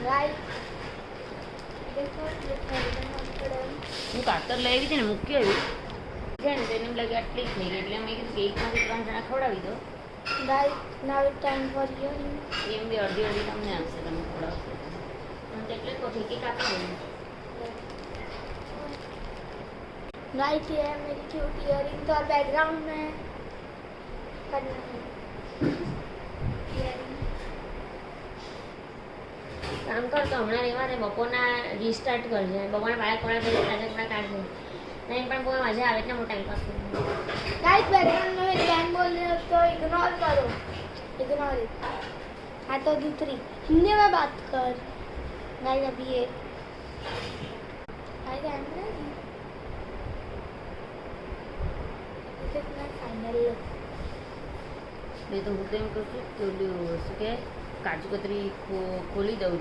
right देखो ये खरीदना पड़े હું કાતર લઈ આવી હતી ને મૂકી આવી છે ને તેને એમ લાગે આટલી જ થઈ ગઈ એટલે મેં કીધું કે એકમાંથી 3 જણા ખવડાવી દો right now it time for your એમ બી અડધી અડધી તમને આવશે તમે ખવડાવશો તો એટલે તો ઠીક કાપી દઉં राइट ये है मेरी क्यूट इयरिंग तो और बैकग्राउंड में करना है इयरिंग કામ કર તો હમણાં રહેવા દે બપોરના રીસ્ટાર્ટ કરજે બપોરના બાળક કોણા થઈ તાજા કપડા કાઢજે નહીં પણ બહુ મજા આવે એટલે હું ટાઈમ પાસ કરું गाइस बैकग्राउंड में मेरी बहन बोल रही है तो इग्नोर करो इग्नोर इट हाँ तो दूसरी हिंदी में बात कर गाइस अभी ये guys I am ready this is my final look મેં તો હું તો એમ કહું છું કે ઓલું શું કે કાજુ કતરી ખોલી દઉં છું